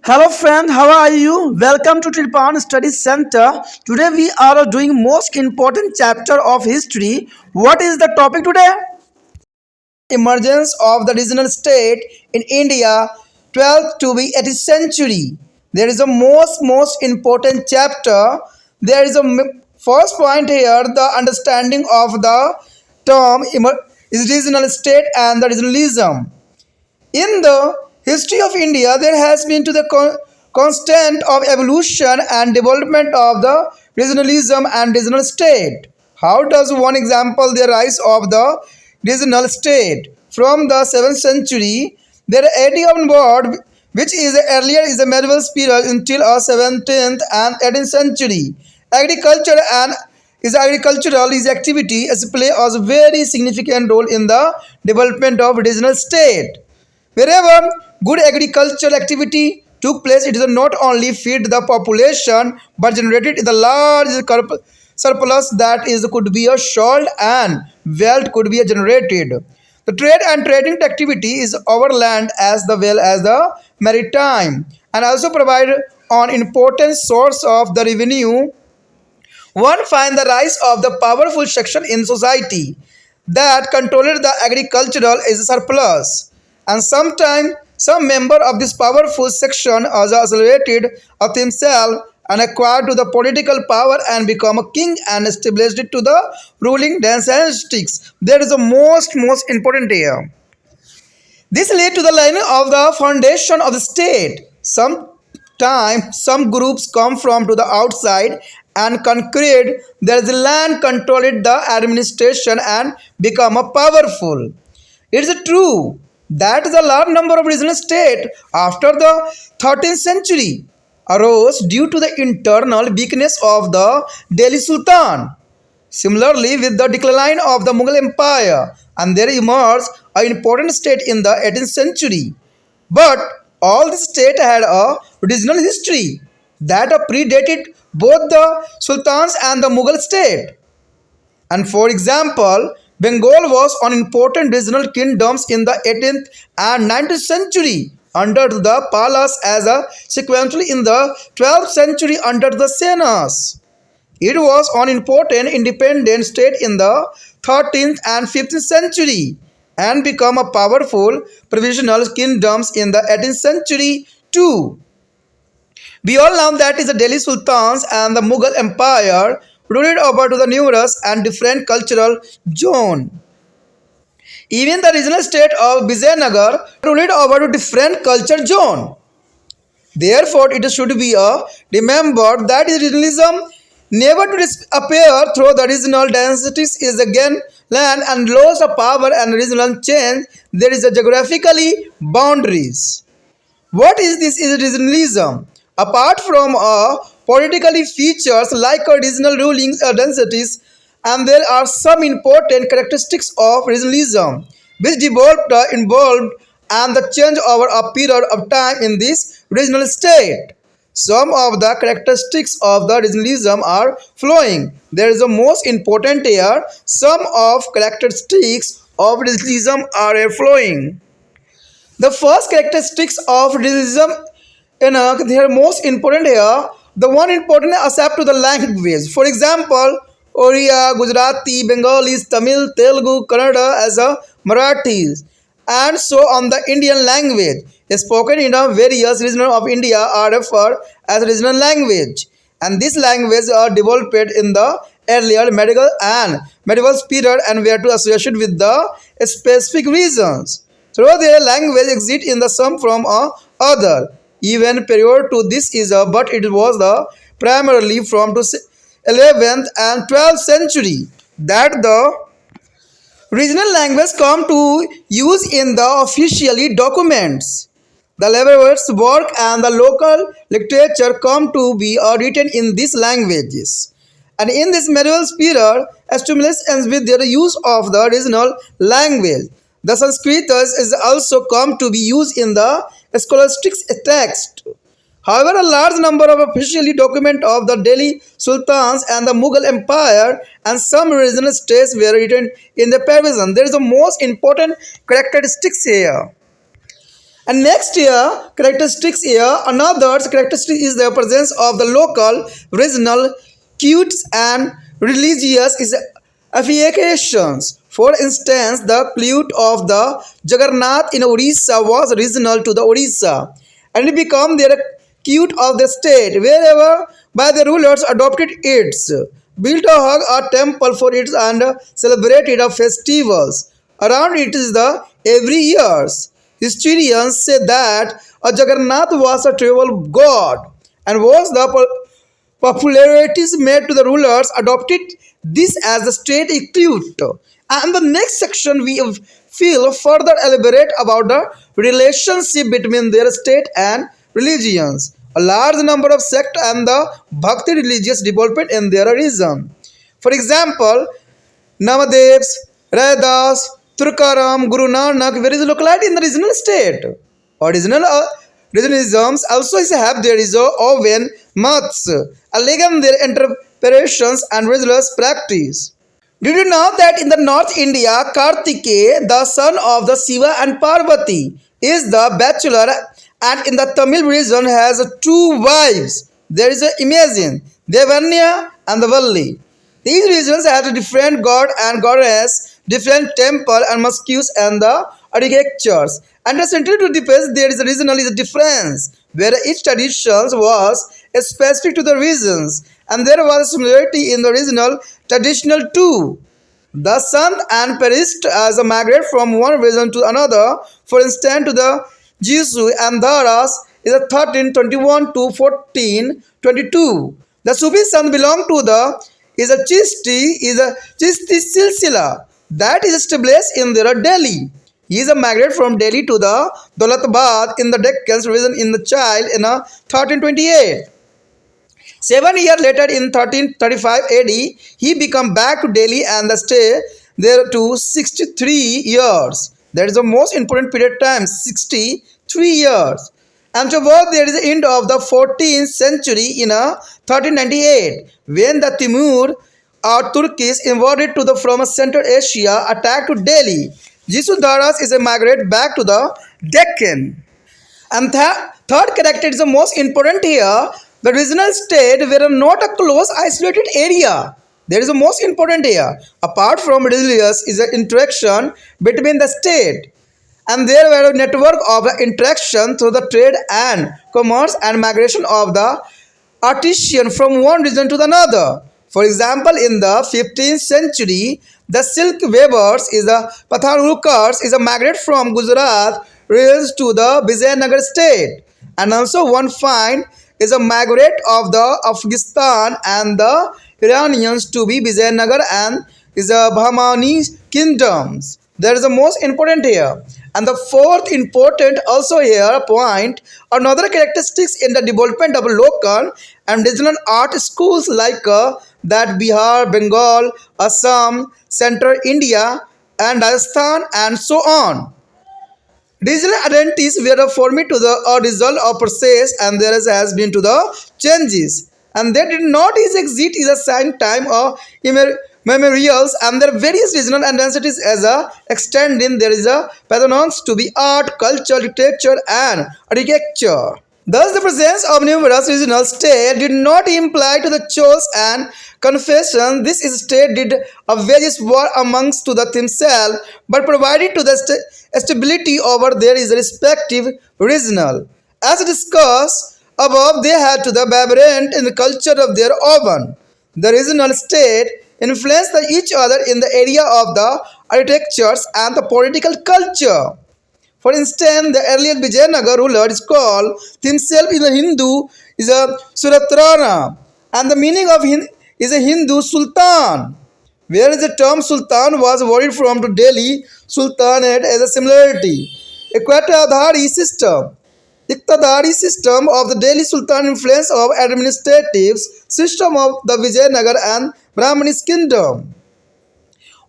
Hello friend, how are you? Welcome to Tilpan Study Center. Today we are doing most important chapter of history. What is the topic today? Emergence of the regional state in India, 12th to be 18th century. There is a most important chapter. There is a first point here, the understanding of the term is regional state and the regionalism. In the history of India, there has been to the constant of evolution and development of the regionalism and regional state. How does one example the rise of the regional state? From the 7th century, their idea onward, which is earlier is a medieval period until a 17th and 18th century. Agriculture and is agricultural is activity as play a very significant role in the development of regional state. Wherever good agricultural activity took place, it is not only feed the population but generated the large surplus that is could be a sold and wealth could be generated. The trade and trading activity is over land as well as the maritime and also provide an important source of the revenue. One find the rise of the powerful section in society that controlled the agricultural is surplus, and sometimes some member of this powerful section is isolated of himself and acquired to the political power and become a king and established it to the ruling dynastics. That is the most important here. This led to the line of the foundation of the state. Sometimes some groups come from to the outside and conquered there is land controlled the administration and become a powerful. It is true that the large number of regional states after the 13th century arose due to the internal weakness of the Delhi Sultan. Similarly, with the decline of the Mughal Empire, and there emerged an important state in the 18th century. But all these states had a regional history that predated both the Sultans and the Mughal state. And for example, Bengal was an important regional kingdoms in the 18th and 19th century under the Palas as a sequentially in the 12th century under the Senas. It was an important independent state in the 13th and 15th century and become a powerful provisional kingdoms in the 18th century too. We all know that is the Delhi Sultans and the Mughal Empire ruled over to the numerous and different cultural zone. Even the regional state of Vijayanagar ruled over to different culture zone. Therefore, it should be remembered that regionalism never to appear through the regional dynasties is again land and loss of power and regional change. There is a geographically boundaries. What is this is regionalism? Apart from politically features like regional ruling densities, and there are some important characteristics of regionalism which involved and the change over a period of time in this regional state. Some of the characteristics of the regionalism are flowing. There is the most important here. Some of characteristics of regionalism are flowing. The first characteristics of regionalism they are most important here. The one important accept to the language. For example, Oriya, Gujarati, Bengalis, Tamil, Telugu, Kannada as a Marathis, and so on the Indian language spoken in a various regions of India are referred as regional language, and this language are developed in the earlier medieval period and were to associated with the specific reasons. So their language exist in the some from other. Even prior to this is but it was the primarily from to 11th and 12th century that the regional language come to use in the officially documents. The laborers' work and the local literature come to be written in these languages. And in this medieval period, stimulus ends with their use of the regional language. The Sanskrit is also come to be used in the scholastic text. However, a large number of officially document of the Delhi Sultans and the Mughal Empire and some regional states were written in the Persian. There is the most important characteristics here. And next here, characteristics here, another characteristic is the presence of the local, regional, cults and religious is affiliations. For instance, the cult of the Jagannath in Orissa was regional to the Orissa and it became their cult of the state wherever by the rulers adopted it, built a hug a temple for it and celebrated a festivals around it is the every years. Historians say that a Jagannath was a travel god and was the popularities made to the rulers adopted this as the state equivalent. And the next section we feel further elaborate about the relationship between their state and religions. A large number of sects and the Bhakti religious development in their region. For example, Namadevs, Raidas, Turkaram, Guru Nanak, where is locality in the regional state. Original regionalisms also have there is a oven maths, elegant their interpretations and religious practice. Did you know that in the North India, Kartikeya, the son of the Shiva and Parvati, is the bachelor, and in the Tamil region has two wives. There is a Imagine, Devanya and the Valli. These regions have a different god and goddess, different temple and mosques and the architectures. And essentially to depends there is a regional is a difference, where each tradition was specific to the regions, and there was a similarity in the regional traditional too. The Sant and perished as a migrate from one region to another. For instance, to the Jesu and Dharas is a 1321 to 1422. The Sufi Sant belong to the Chisti Silsila that is established in their Delhi. He is a migrate from Delhi to the Dolatabad in the Deccan region in the child in 1328. 7 years later in 1335 AD, he became back to Delhi and stay there to 63 years. That is the most important period of time, 63 years. And towards there is the end of the 14th century in 1398, when the Timur or Turkish invaded to the from Central Asia, attacked to Delhi. Jisudaras is a migrate back to the Deccan. And third character is the most important here. The regional state were not a close isolated area. There is the most important here. Apart from religious is the interaction between the state. And there were a network of interaction through the trade and commerce and migration of the artisan from one region to another. For example, in the 15th century, the silk weavers is a Pathanulkars is a migrate from Gujarat regions to the Vijayanagar state. And also one find is a migrate of the Afghanistan and the Iranians to be Vijayanagar and is a Bahmani kingdoms. That is the most important here. And the fourth important also here point another characteristics in the development of local and regional art schools like that Bihar, Bengal, Assam, Central India and Rajasthan and so on. Regional identities were formed to the result of process and there has been to the changes. And they did not exist is a sign time or memorials and their various regional identities as a extending there is a patterns to be art, culture, literature and architecture. Thus, the presence of numerous regional states did not imply to the choice and confession. This state did a various war amongst to the themselves, but provided to the stability over their is respective regional. As discussed above, they had to the vibrant in the culture of their own. The regional state influenced each other in the area of the architectures and the political culture. For instance, the earlier Vijayanagar ruler is called himself in the Hindu is a Suratrana and the meaning of is a Hindu Sultan. Whereas the term Sultan was borrowed from to Delhi Sultanate as a similarity. Iqtadari system. Iqtadari system of the Delhi Sultan influence of administrative system of the Vijayanagar and Brahminist kingdom.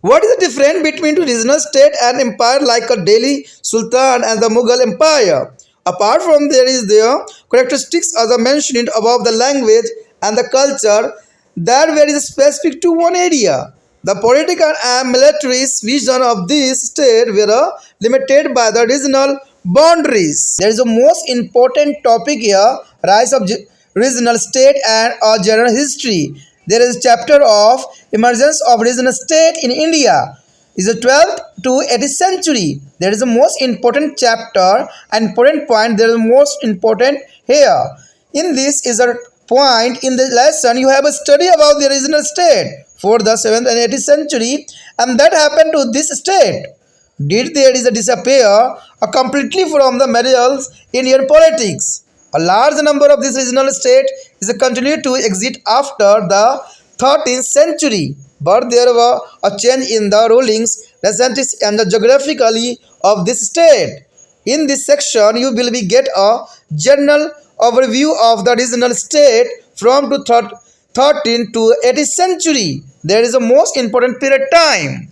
What is the difference between two regional state and empire like a Delhi Sultan and the Mughal Empire? Apart from there is the characteristics as I mentioned above the language and the culture that very specific to one area. The political and military vision of this state were limited by the regional boundaries. There is a most important topic here, rise of regional state and a general history. There is a chapter of emergence of regional state in India. Is the 12th to 18th century. There is a most important chapter and important point. There is most important here. In this is a point in the lesson you have a study about the regional state for the 7th and 18th century, and that happened to this state. Did there is a disappear completely from the materials Indian politics? A large number of this regional state is continued to exist after the 13th century, but there were a change in the rulings, recently and the geographically of this state. In this section, you will be get a general overview of the regional state from to 13th to 18th century. There is a most important period time.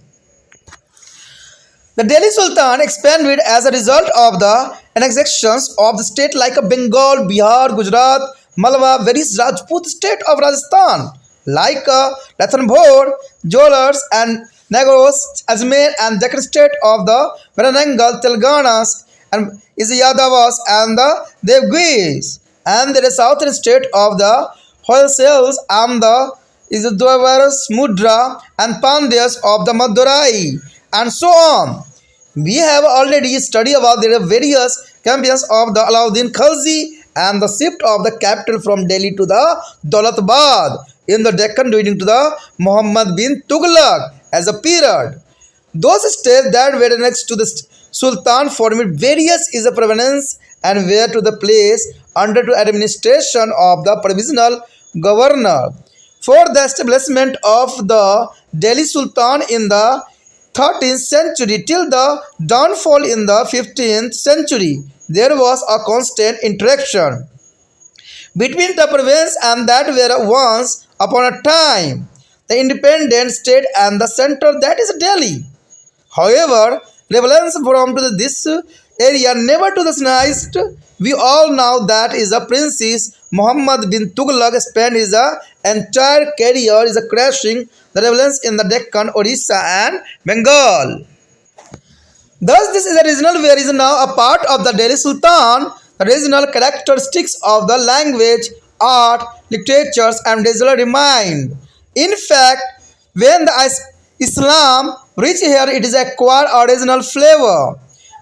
The Delhi Sultan expanded as a result of the annexations of the state like Bengal, Bihar, Gujarat, Malwa, various Rajput state of Rajasthan like Ranthambore, Jolars and Nagros, Ajmer and Deccan state of the Varanangal, Telangana and is Yadavas and the Devgis, and the southern state of the Hoysals and the is the Dwavaras, Mudra and Pandyas of the Madurai and so on. We have already studied about the various campaigns of the ALAUDDIN KHALJI and the shift of the capital from Delhi to the Daulatbad in the Deccan during to the Muhammad bin Tughlaq as a period. Those states that were next to the Sultan formed various is a province and were to the place under the administration of the provisional governor. For the establishment of the Delhi Sultan in the 13th century till the downfall in the 15th century, there was a constant interaction between the province and that were once upon a time the independent state and the center that is Delhi. However, rebellions from to this area never to the nice. We all know that is a Princess Muhammad bin Tughlaq spent his entire career is crashing the rebellions in the Deccan, Orissa and Bengal. Thus, this is a regional where is now a part of the Delhi Sultan. The regional characteristics of the language, art, literatures and regional remained. In fact, when the Islam reached here, it is acquired a regional flavor.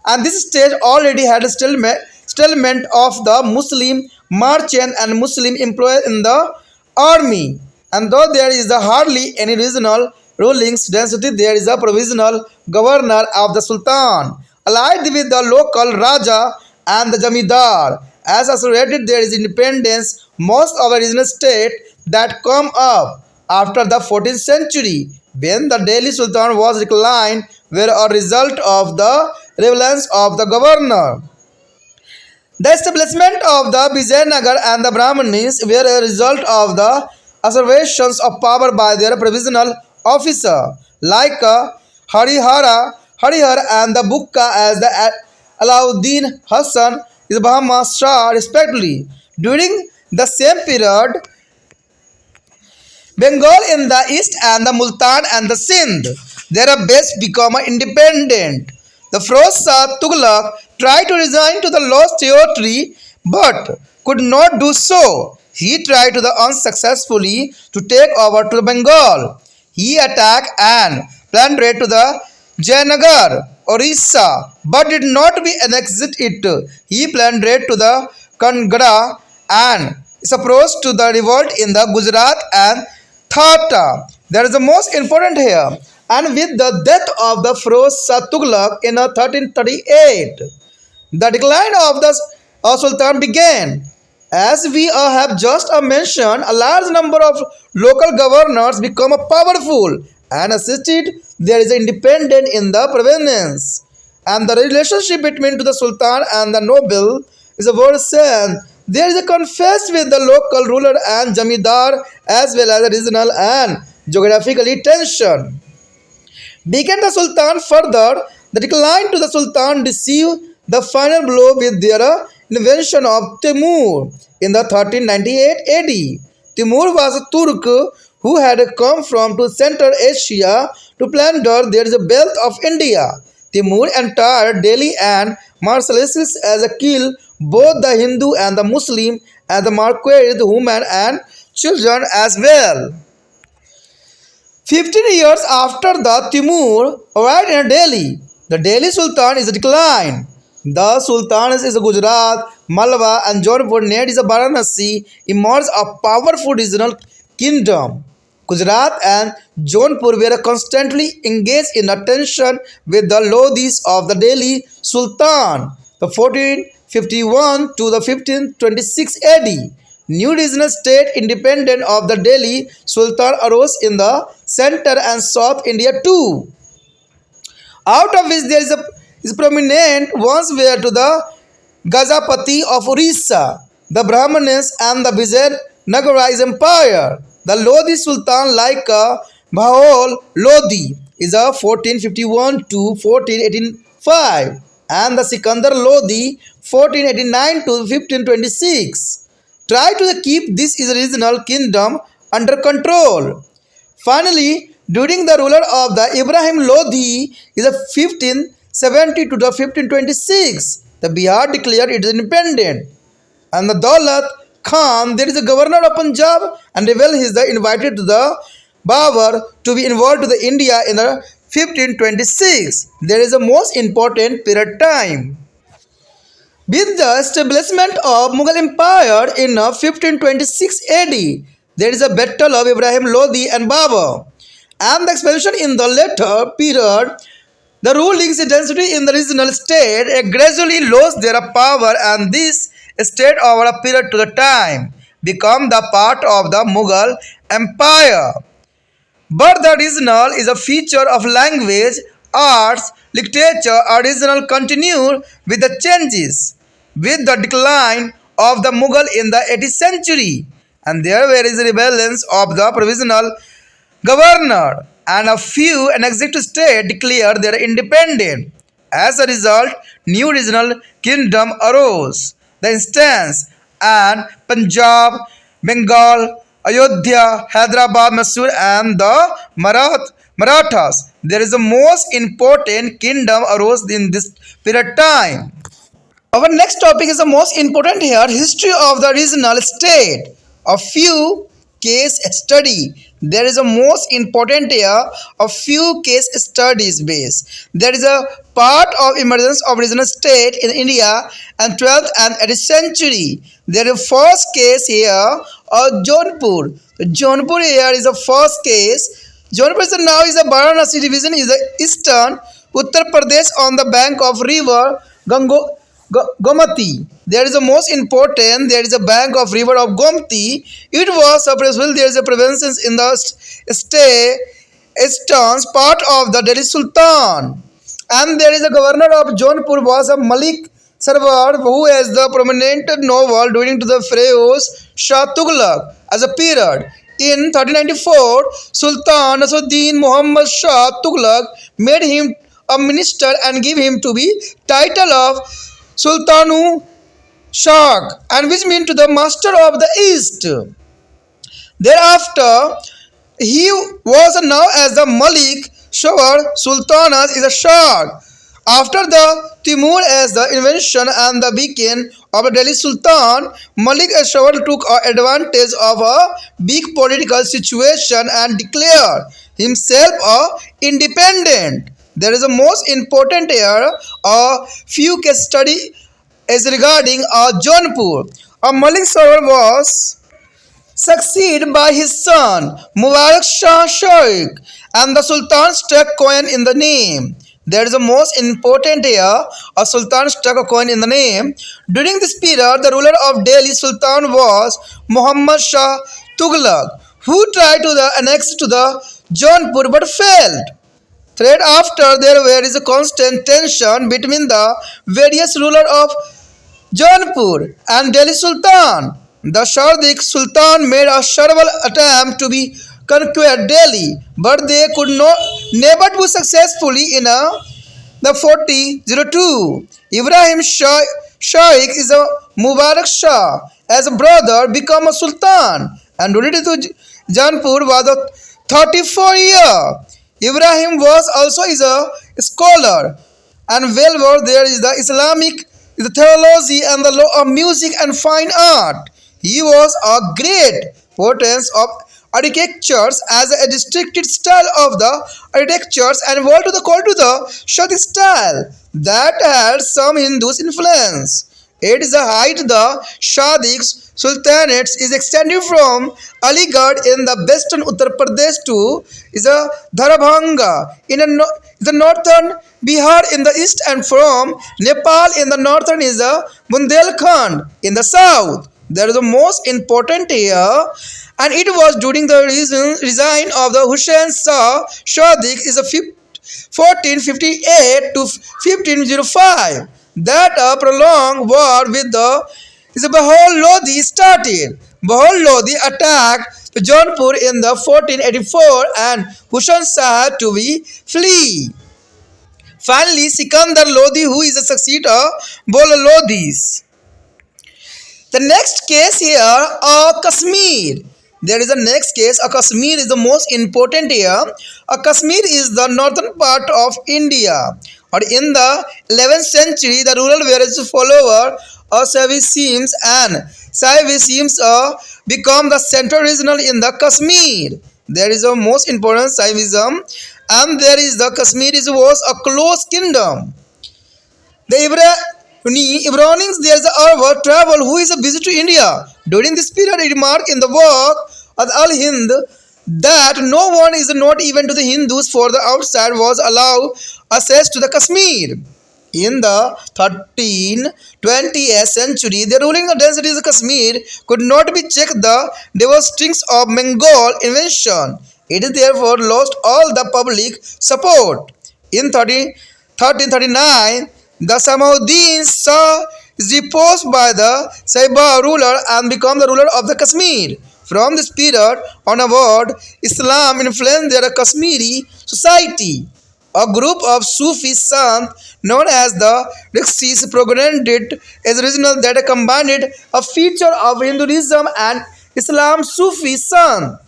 And this stage already had a stalemate of the Muslim merchant and Muslim employee in the army. And though there is hardly any regional rulings density, there is a provisional governor of the Sultan, allied with the local Raja and the Jamidar. As associated, there is independence. Most of the regional state that come up after the 14th century, when the Delhi Sultan was declined, were a result of the rebellions of the governor. The establishment of the Vijayanagar and the Brahmins were a result of the assertions of power by their provisional officer like Harihar and the Bukka as the Alauddin Hassan is Bahama Shah respectively. During the same period, Bengal in the east and the Multan and the Sindh, their base become independent. The Firoz Shah Tughlaq tried to resign to the lost territory but could not do so. He tried to the unsuccessfully to take over to Bengal. He attacked and plundered to the Jayanagar, Orissa, but did not be annexed it. He plundered to the Kangra and supposed to the revolt in the Gujarat and Thatta. That is the most important here. And with the death of the Firoz Shah Tughlaq in 1338, the decline of the Sultan began. As we have just mentioned, a large number of local governors become powerful and assisted. There is independence in the province, and the relationship between the Sultan and the noble is a worsen. There is a conflict with the local ruler and Jamidar as well as regional and geographically tension. Began the Sultan further, the decline to the Sultan received the final blow with their invention of Timur in the 1398 AD. Timur was a Turk who had come from to Central Asia to plunder the wealth of India. Timur entered Delhi and mercilessly as a kill both the Hindu and the Muslim and the martyred women and children as well. 15 years after the Timur arrived in Delhi, the Delhi Sultan is declined. The Sultans is Gujarat, Malwa and Jaunpur near is Varanasi emerged a powerful regional kingdom. Gujarat and Jaunpur were constantly engaged in a tension with the Lodhis of the Delhi Sultan, the 1451 to the 1526 AD. New regional state independent of the Delhi Sultan arose in the center and South India too, out of which there is prominent ones were to the Gajapati of Orissa, the Brahmanes and the Vijayanagara Empire. The Lodi Sultan like Mughal Lodi is a 1451 to 1485 and the Sikandar Lodi 1489 to 1526 try to keep this regional kingdom under control. Finally, during the ruler of the Ibrahim Lodi is a 1570 to the 1526, the Bihar declared its independent. And the Daulat Khan, there is a governor of Punjab, and rebel is the invited to the Babur to be involved to the India in the 1526. There is a most important period time. With the establishment of Mughal Empire in 1526 AD, there is a battle of Ibrahim Lodi and Babur, and the expansion in the later period, the ruling dynasty in the regional state gradually lost their power, and this state over a period to the time become the part of the Mughal Empire. But the regional is a feature of language, arts, literature, or regional continued with the changes. With the decline of the Mughal in the 18th century, and there were rebellions of the provisional governor, and a few annexed states declared their independence. As a result, new regional kingdom arose. The instance and Punjab, Bengal, Ayodhya, Hyderabad, Mysore, and the Marathas. There is the most important kingdom arose in this period time. Our next topic is the most important here, history of the regional state. A few case study. There is a most important here, a few case studies base. There is a part of emergence of regional state in India and 12th and 18th century. There is a first case here of Jaunpur. Jaunpur here is the first case. Jaunpur is now is a Varanasi division is the eastern Uttar Pradesh on the bank of river Gomati. There is a most important. There is a bank of river of Gomti. It was suppressible. There is a province in the state eastern part of the Delhi Sultan, and there is a governor of Jaunpur was a Malik Sarwar who has the prominent novel during to the Feroz Shah Tughlaq as a period. In 1394, Sultan Nasruddin Muhammad Shah Tughlaq made him a minister and gave him to be title of Sultanu Shah, and which means to the master of the East. Thereafter, he was now as the Malik Shawar Sultanas is a Shah. After the Timur as the invention and the beacon of the Delhi Sultan, Malik Shawar took advantage of a big political situation and declared himself independent. There is a most important here, a few case study is regarding Jaunpur. Malik Shawar was succeeded by his son Mubarak Shah Shaikh, and the Sultan struck coin in the name. There is a most important here, a Sultan struck a coin in the name. During this period, the ruler of Delhi Sultan was Muhammad Shah Tughlaq, who tried to annex to the Jaunpur but failed. Thereafter, there is a constant tension between the various rulers of Jaunpur and Delhi Sultan. The Shardik Sultan made a several attempt to be conquer Delhi, but they could never do successfully in the 4002. Ibrahim Shah Shaikh is a Mubarak Shah as a brother become a Sultan and related to Jaunpur was a 34 year. Ibrahim was also is a scholar And wherever there is the Islamic the theology and the law of music and fine art. He was a great potence of architectures as a districted style of the architectures and world to the call to the Shadi style that had some Hindus influence. It is a height the Shadik's Sultanates is extended from Aligarh in the western Uttar Pradesh to is a Darbhanga in the northern Bihar in the east and from Nepal in the northern is a Bundelkhand in the south. There is the most important here and it was during the reign of the Hussein Shah Shadik is a 1458 to 1505 that a prolonged war with the Bahol Lodi started. Bahol Lodi attacked Jaunpur in the 1484 and Hussain Shah had to be flee. Finally, Sikandar Lodi, who is a successor of Bol Lodis. The next case here, Kashmir. There is a next case. Kashmir is the most important here. Kashmir is the northern part of India. Or in the 11th century, the rural various follower of Savissims and Savissims become the central regional in the Kashmir. There is a most important Saivism and there is the Kashmir was a close kingdom. The Ibrahimics, there is a Arab travel who is a visit to India. During this period, it remarked in the work of Al-Hind that no one is not even to the Hindus for the outside was allowed access to the Kashmir. In the 13th-20th century, the ruling densities of Kashmir could not be checked the devastations of Mongol invasion. It is therefore lost all the public support. In 1339, the Samauddin Shah is deposed by the Saiba ruler and became the ruler of the Kashmir. From this period onward, Islam influenced their Kashmiri society. A group of Sufi sants known as the Riksis propagated as regional that combined a feature of Hinduism and Islam Sufi sant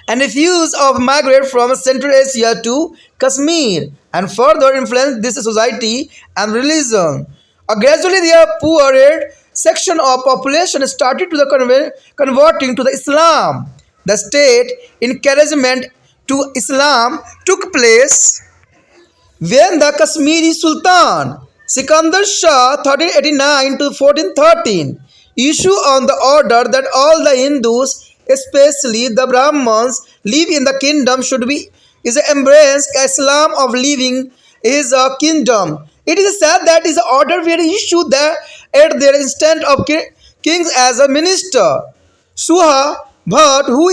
and refused to migrate from Central Asia to Kashmir and further influenced this society and religion. Gradually, the poorer section of population started to the converting to the Islam. The state encouragement to Islam took place when the Kashmiri Sultan Sikandar Shah 1389 to 1413 issued on the order that all the Hindus, especially the Brahmins, live in the kingdom should be is embrace Islam of living his kingdom. It is said that his order were issued there at their instant of kings as a minister. Suha Bhatt, who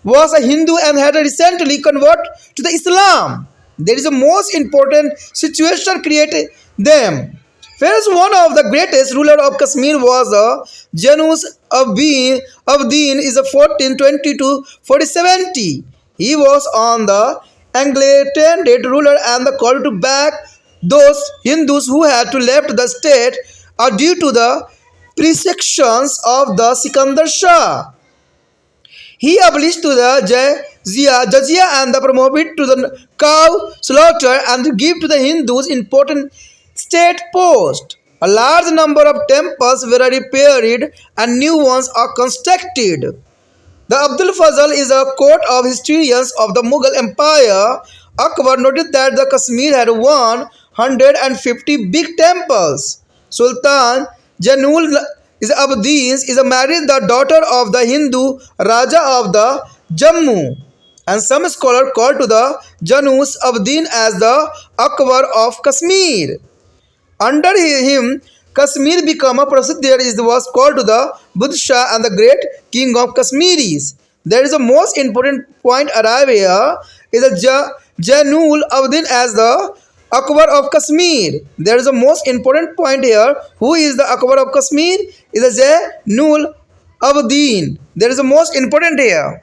was a Hindu and had recently converted to the Islam. There is a most important situation created them. First, one of the greatest ruler of Kashmir was Janus Abdin is a 1420 to 4070. He was on the Anglican ruler and the call to back those Hindus who had to left the state due to the persecutions of the Sikandar Shah. He abolished to the jizya and the prohibited to the cow slaughter and give to the Hindus important state posts. A large number of temples were repaired and new ones are constructed. The Abdul Fazl is a court of historians of the Mughal Empire. Akbar noted that the Kashmir had 150 big temples. Sultan Janul is Abdin is married the daughter of the Hindu Raja of the Jammu. And some scholars call to the Janus Abdin as the Akbar of Kashmir. Under him, Kashmir became a Prasid. There was called to the Budshah and the great king of Kashmiris. There is a most important point arrive here is a Janul Abdin as the Akbar of Kashmir. There is a most important point here. Who is the Akbar of Kashmir? Is a Janul Abdin. There is a most important here.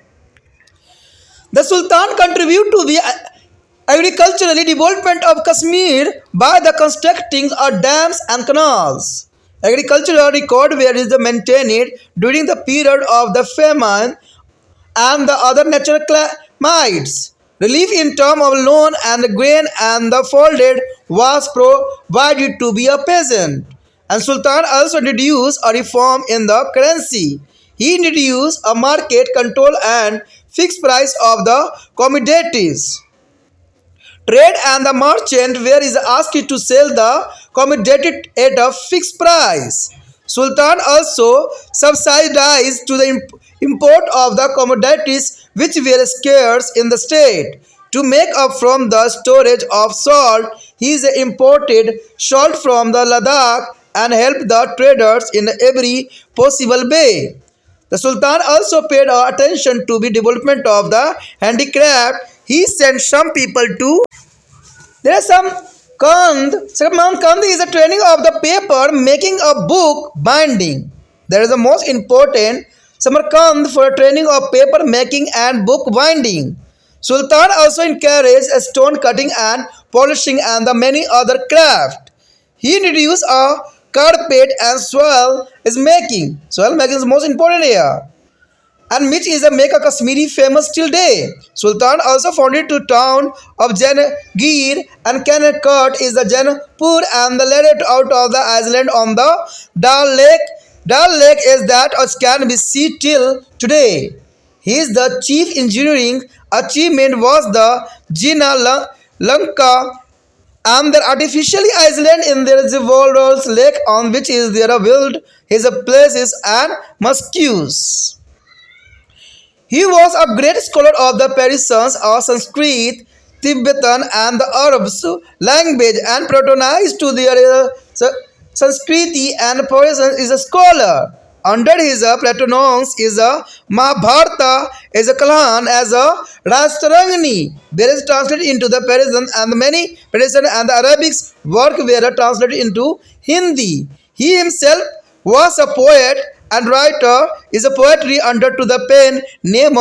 The Sultan contributed to the agricultural development of Kashmir by the constructing of dams and canals. Agricultural record where is maintained during the period of the famine and the other natural calamities. Relief in terms of loan and grain and the folded was provided to be a peasant. And Sultan also introduced a reform in the currency. He introduced a market control and fixed price of the commodities. Trade and the merchant where is asked to sell the commodity at a fixed price. Sultan also subsidized to the import of the commodities which were scarce in the state. To make up from the storage of salt, he imported salt from the Ladakh and helped the traders in every possible way. The Sultan also paid attention to the development of the handicraft. He sent some people to there is some Kand. Kand is a training of the paper making a book binding. There is the most important Samarkand for training of paper making and book binding. Sultan also encouraged stone cutting and polishing and the many other craft. He introduced a carpet and soil is making. Soil making is the most important here and which is a make a Kashmiri famous till day. Sultan also founded the town of Jangir and Connecticut is the Jaipur and the laid out of the island on the Dal Lake. Dal Lake is that which can be seen till today. His the chief engineering achievement was the Jina Lanka and the artificially island in there is a Walrus Lake on which is there a build his places and mosques. He was a great scholar of the Persians or Sanskrit, Tibetan and the Arabs language and patronized to their Sanskriti and Persian is a scholar. Under his patronage is a Mahabharata, is a Kalan as a Rastrangani. There is translated into the Persian and many Persian and the Arabics work were translated into Hindi. He himself was a poet and writer is a poetry under to the pen name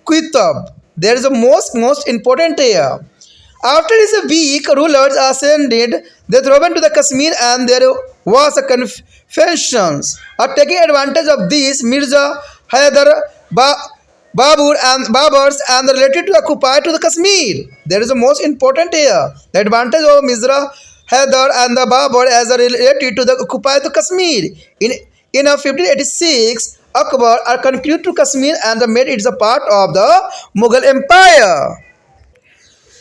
Kitab. There is a most important here. After his weak rulers ascended, they thrown to the Kashmir and there was a confusions. Taking advantage of this, Mirza Hyder Babur and Baburs and related to occupy to the Kashmir. There is a most important here. The advantage of Mirza Hyder and the Babur as a related to the occupy to Kashmir. In 1586, Akbar concluded to Kashmir and made it a part of the Mughal Empire.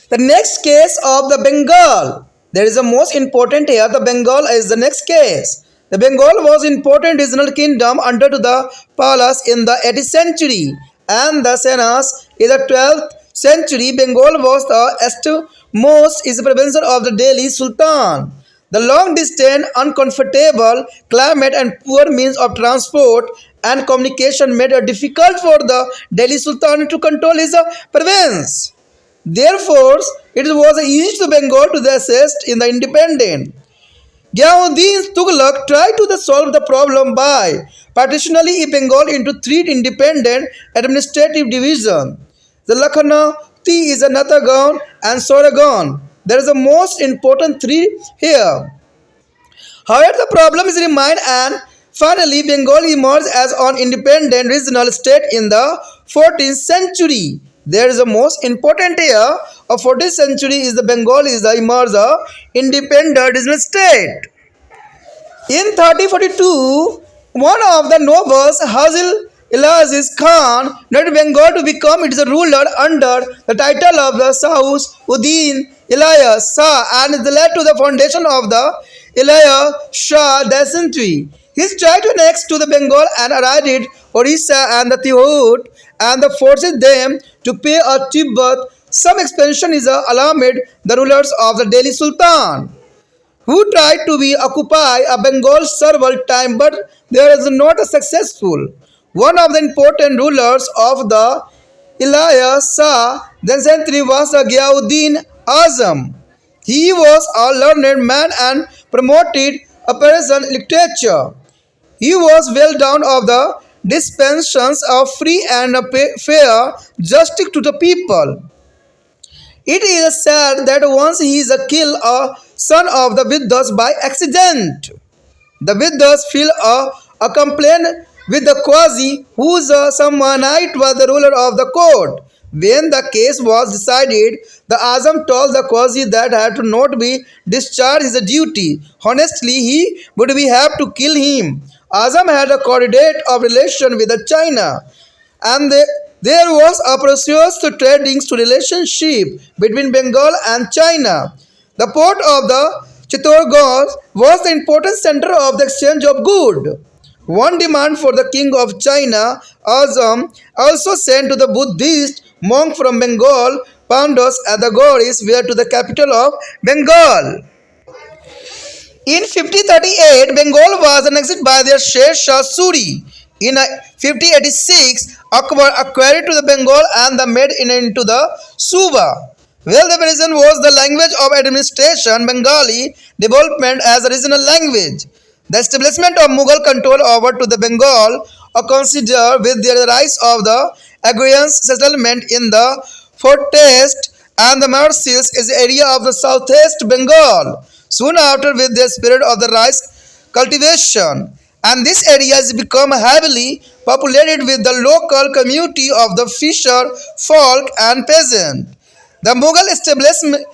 The next case of the Bengal. There is a most important here. The Bengal is the next case. The Bengal was important regional kingdom under the Palas in the 18th century and the Senas in the 12th century. Bengal was the most is the province of the Delhi Sultan. The long distance, uncomfortable climate and poor means of transport and communication made it difficult for the Delhi Sultan to control his province. Therefore, it was easy to Bengal to assist in the independent. Ghiyahuddin Tughlaq tried to solve the problem by partitioning Bengal into three independent administrative divisions. The Lakhnauti is a Natagan and Soragan. There is the most important three here. However, the problem is remained and finally Bengal emerged as an independent regional state in the 14th century. There is the most important here of 14th century is the Bengal is the emerged independent regional state. In 1342, one of the nobles, Hazil Ilaziz Khan, led Bengal to become its ruler under the title of the Saus-ud-Din Ilyas Shah and led to the foundation of the Ilyas Shah dynasty. He tried to annex to the Bengal and arrived Orissa and the Tihut and forced them to pay a tribute. Some expansion is alarmed the rulers of the Delhi Sultan, who tried to occupy a Bengal several times, but there is not a successful. One of the important rulers of the Ilyas Shah century was Diwan-i-Arz. He was a learned man and promoted a Persian literature. He was well down of the dispensations of free and fair justice to the people. It is said that once he is killed a son of the Vidyas by accident. The Vidyas feel a complaint with the Qazi, whose some night was the ruler of the court. When the case was decided, the Azam told the Qazi that had to not be discharged his duty. Honestly, he would be have to kill him. Azam had a correlate of relation with China, and there was a prosperous trading relationship between Bengal and China. The port of the Chittorgarh was the important center of the exchange of goods. One demand for the king of China, Azam, also sent to the Buddhist monk from Bengal, Pandos and the Gauris were to the capital of Bengal. In 1538, Bengal was annexed by their Sher Shah Suri. In 1586, Akbar acquired to the Bengal and the made it into the Suba. Well, the reason was the language of administration, Bengali development as a regional language. The establishment of Mughal control over to the Bengal are considered with the rise of the agrarian settlement in the forest and the marshes is the area of the southeast Bengal. Soon after, with the spirit of the rice cultivation, and this area has become heavily populated with the local community of the fisher folk and peasant. The Mughal establishment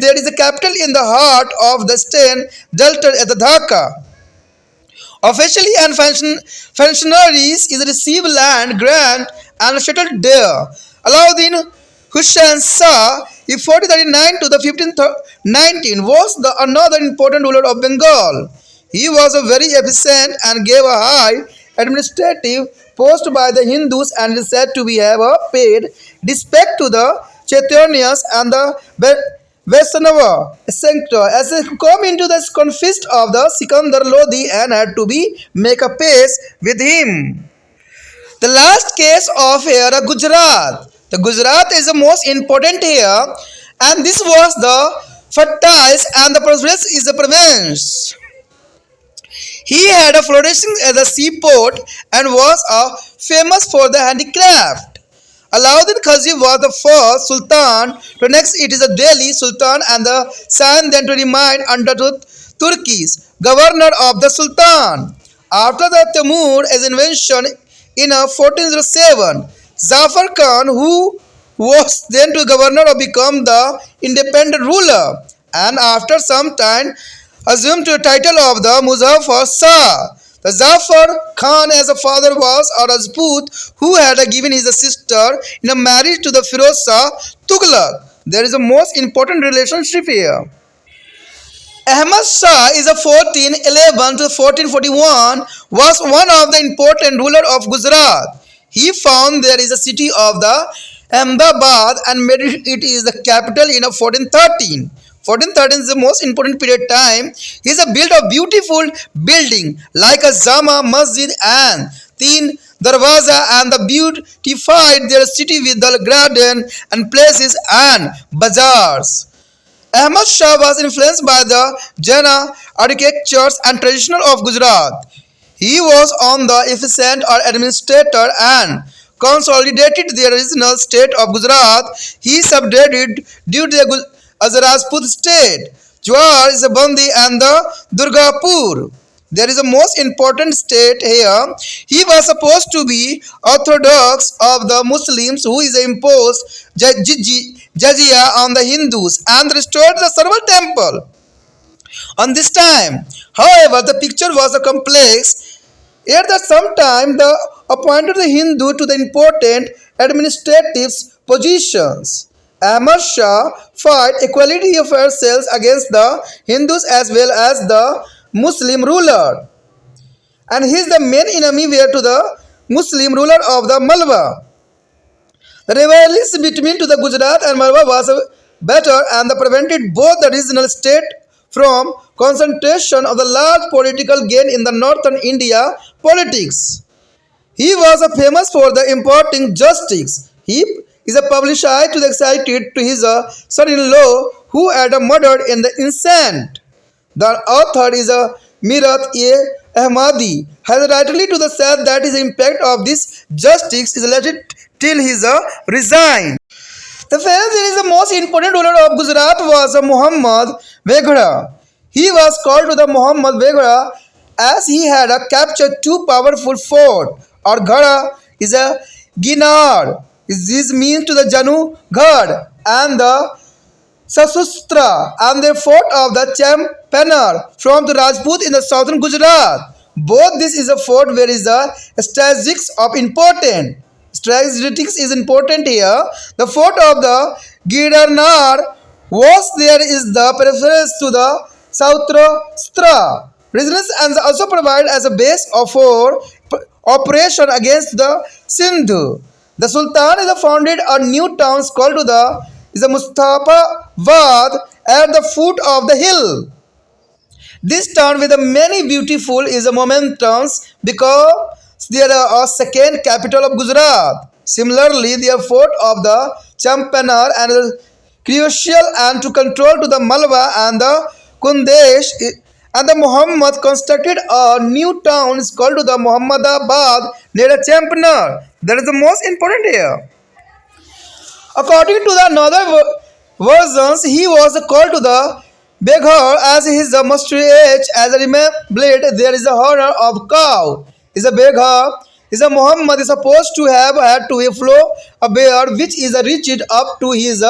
there is a capital in the heart of the state delta at the Dhaka. Officially and functionaries is receive land grant and settled there. Alauddin Hussain Shah, in 1439 to the 1519, was the another important ruler of Bengal. He was a very efficient and gave a high administrative post by the Hindus and is said to be have paid respect to the Chaitanyas and the Vaishnava sector as they come into the conquest of the Sikandar Lodi and had to be make a pace with him. The last case of here, Gujarat. The Gujarat is the most important here, and this was the fertile and the prosperous is the province. He had a flourishing as a seaport and was famous for the handicraft. Alauddin Khilji was the first Sultan to next it is a Delhi Sultan and the son then to remain under the Turkish governor of the Sultan. After the Timur's invention in 1407, Zafar Khan, who was then to governor, became the independent ruler and after some time assumed the title of the Muzaffar Shah. The Zafar Khan as a father was a Rajput who had given his sister in a marriage to the Firoz Shah Tughlaq. There is a most important relationship here. Ahmad Shah is a 1411 to 1441 was one of the important ruler of Gujarat. He found there is a city of the Ahmedabad and made it is the capital in 1413. 1413 is the most important period time. He is a built a beautiful building like a Jama Masjid and Teen Darwaza and the beautified their city with the garden and places and bazaars. Ahmad Shah was influenced by the Jaina architectures and tradition of Gujarat. He was on the efficient administrator and consolidated the original state of Gujarat. He subdivided due to the Rajput state, Jawar is a Bandi and the Durgapur. There is a most important state here. He was supposed to be orthodox of the Muslims who is imposed jizya on the Hindus and restored the Sarva temple. On this time, however, the picture was a complex. At the same time, the appointed the Hindu to the important administrative positions. Ahmad Shah fought equality of ourselves against the Hindus as well as the Muslim ruler. And he is the main enemy were to the Muslim ruler of the Malwa. The rivalries between to the Gujarat and Malwa was better and prevented both the regional state from concentration of the large political gain in the northern India politics. He was famous for the importing justice. He is a publicized to the excited to his son-in-law who had murdered in the instant. The author is a Mirat-e-Ahmadi has rightly to the said that his impact of this justice is limited till his resign. The first is the most important ruler of Gujarat was Muhammad Veghra. He was called to the Muhammad Veghra as he had captured two powerful forts. Or Ghara is a Ginar, This means to the Janu Ghad and the Sasustra and the fort of the Champaner from the Rajput in the southern Gujarat. Both this is a fort where is the statistics of important. Statistics is important here. The fort of the Gidarnar was there is the preference to the Sautrastra. Resilience and also provide as a base of for operation against the Sindhu. The Sultan is founded a new town called to the is a Mustafabad at the foot of the hill. This town with a many beautiful is a momentous because they are a second capital of Gujarat. Similarly, the fort of the Champanar and the crucial and to control to the Malwa and the Kundesh and the Muhammad constructed a new town is called to the Muhammadabad near the Champanar. That is the most important here. According to the another versions, he was called to the beggar as his mustache as a blade. There is a horror of cow. Is a beggar. Is a Muhammad is supposed to have had to flow a beard which is reached up to his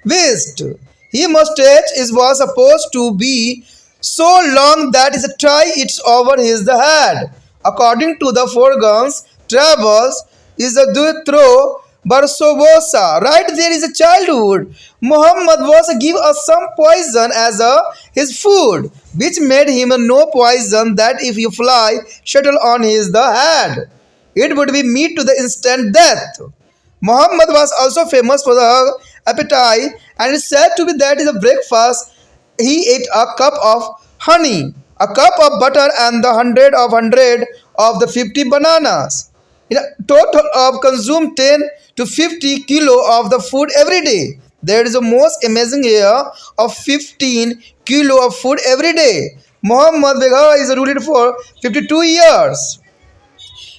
waist. His mustache was supposed to be so long that is tie it over his head. According to the foregones, travels is a through Barsobosa. Right there is a childhood. Muhammad was give us some poison as his food, which made him no poison that if you fly shuttle on his the head, it would be meet to the instant death. Muhammad was also famous for the appetite and is said to be that is a breakfast. He ate a cup of honey, a cup of butter, and the hundred of the 50 bananas. In a total of consume 10 to 50 kilo of the food every day. There is a most amazing here of 15 kilo of food every day. Muhammad Begha is ruled for 52 years.